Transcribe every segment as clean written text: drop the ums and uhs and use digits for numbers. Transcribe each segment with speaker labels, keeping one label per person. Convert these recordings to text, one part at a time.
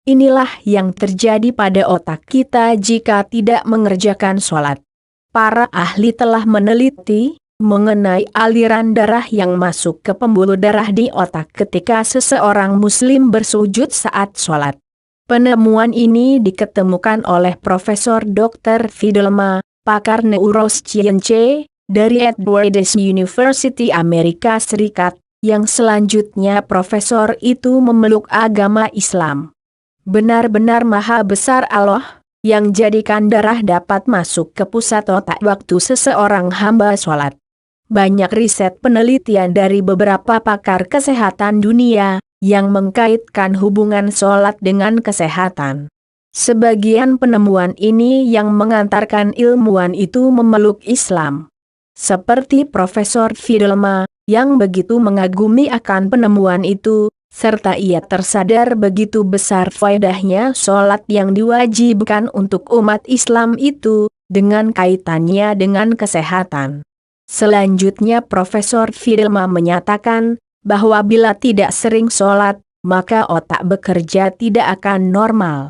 Speaker 1: Inilah yang terjadi pada otak kita jika tidak mengerjakan sholat. Para ahli telah meneliti mengenai aliran darah yang masuk ke pembuluh darah di otak ketika seseorang muslim bersujud saat sholat. Penemuan ini diketemukan oleh Profesor Dr. Fidelma, pakar neuroscience, dari Edwards University Amerika Serikat, yang selanjutnya profesor itu memeluk agama Islam. Benar-benar maha besar Allah, yang jadikan darah dapat masuk ke pusat otak waktu seseorang hamba sholat. Banyak riset penelitian dari beberapa pakar kesehatan dunia, yang mengkaitkan hubungan sholat dengan kesehatan. Sebagian penemuan ini yang mengantarkan ilmuwan itu memeluk Islam. Seperti Profesor Fidelma, yang begitu mengagumi akan penemuan itu, serta ia tersadar begitu besar faedahnya sholat yang diwajibkan untuk umat Islam itu, dengan kaitannya dengan kesehatan. Selanjutnya Profesor Fidelma menyatakan, bahwa bila tidak sering sholat, maka otak bekerja tidak akan normal.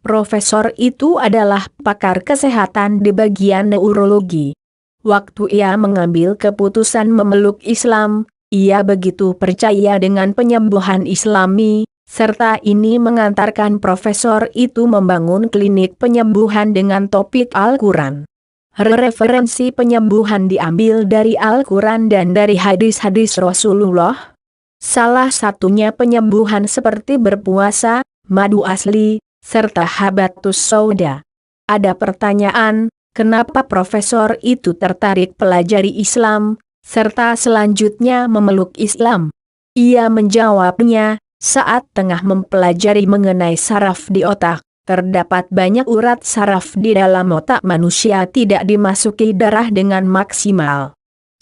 Speaker 1: Profesor itu adalah pakar kesehatan di bagian neurologi. Waktu ia mengambil keputusan memeluk Islam, ia begitu percaya dengan penyembuhan Islami, serta ini mengantarkan profesor itu membangun klinik penyembuhan dengan topik Al-Quran. Referensi penyembuhan diambil dari Al-Quran dan dari hadis-hadis Rasulullah. Salah satunya penyembuhan seperti berpuasa, madu asli, serta habatus sauda. Ada pertanyaan, kenapa profesor itu tertarik pelajari Islam, serta selanjutnya memeluk Islam? Ia menjawabnya, saat tengah mempelajari mengenai saraf di otak, terdapat banyak urat saraf di dalam otak manusia tidak dimasuki darah dengan maksimal.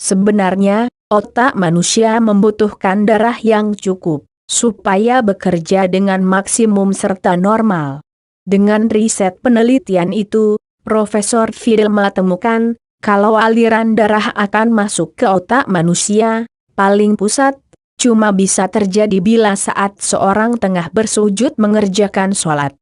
Speaker 1: Sebenarnya, otak manusia membutuhkan darah yang cukup, supaya bekerja dengan maksimum serta normal. Dengan riset penelitian itu, Profesor Fidelma temukan, kalau aliran darah akan masuk ke otak manusia, paling pusat, cuma bisa terjadi bila saat seorang tengah bersujud mengerjakan sholat.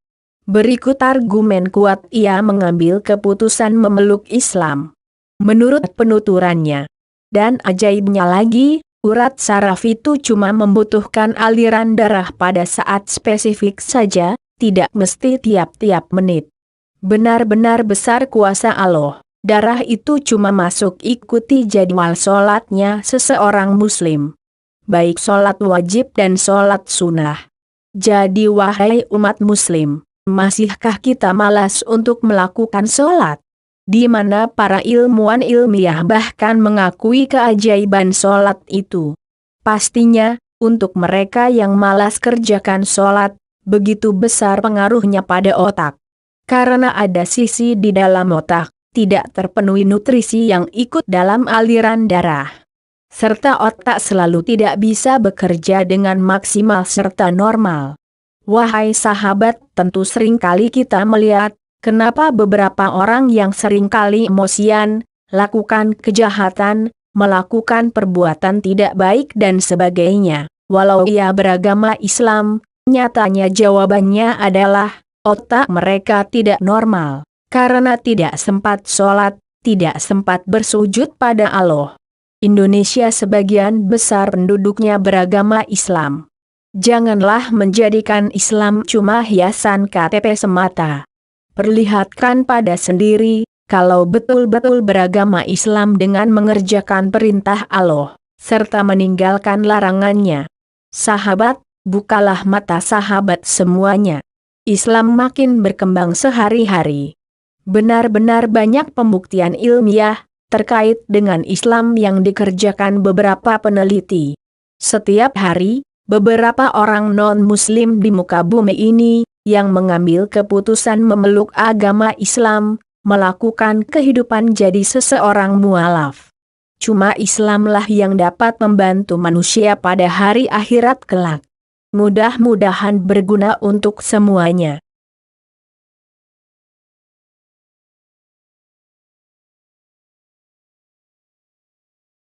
Speaker 1: Berikut argumen kuat ia mengambil keputusan memeluk Islam. Menurut penuturannya, dan ajaibnya lagi, urat saraf itu cuma membutuhkan aliran darah pada saat spesifik saja, tidak mesti tiap-tiap menit. Benar-benar besar kuasa Allah, darah itu cuma masuk ikuti jadwal sholatnya seseorang muslim. Baik sholat wajib dan sholat sunnah. Jadi wahai umat muslim, masihkah kita malas untuk melakukan sholat? Di mana para ilmuwan ilmiah bahkan mengakui keajaiban sholat itu. Pastinya, untuk mereka yang malas kerjakan sholat, begitu besar pengaruhnya pada otak. Karena ada sisi di dalam otak, tidak terpenuhi nutrisi yang ikut dalam aliran darah. Serta otak selalu tidak bisa bekerja dengan maksimal serta normal. Wahai sahabat, tentu seringkali kita melihat, kenapa beberapa orang yang seringkali emosian, lakukan kejahatan, melakukan perbuatan tidak baik dan sebagainya. Walau ia beragama Islam, nyatanya jawabannya adalah, otak mereka tidak normal. Karena tidak sempat sholat, tidak sempat bersujud pada Allah. Indonesia sebagian besar penduduknya beragama Islam. Janganlah menjadikan Islam cuma hiasan KTP semata. Perlihatkan pada sendiri, kalau betul-betul beragama Islam dengan mengerjakan perintah Allah, serta meninggalkan larangannya. Sahabat, bukalah mata sahabat semuanya. Islam makin berkembang sehari-hari. Benar-benar banyak pembuktian ilmiah, terkait dengan Islam yang dikerjakan beberapa peneliti. Setiap hari, beberapa orang non-muslim di muka bumi ini, yang mengambil keputusan memeluk agama Islam, melakukan kehidupan jadi seseorang mualaf. Cuma Islamlah yang dapat membantu manusia pada hari akhirat kelak. Mudah-mudahan berguna untuk semuanya.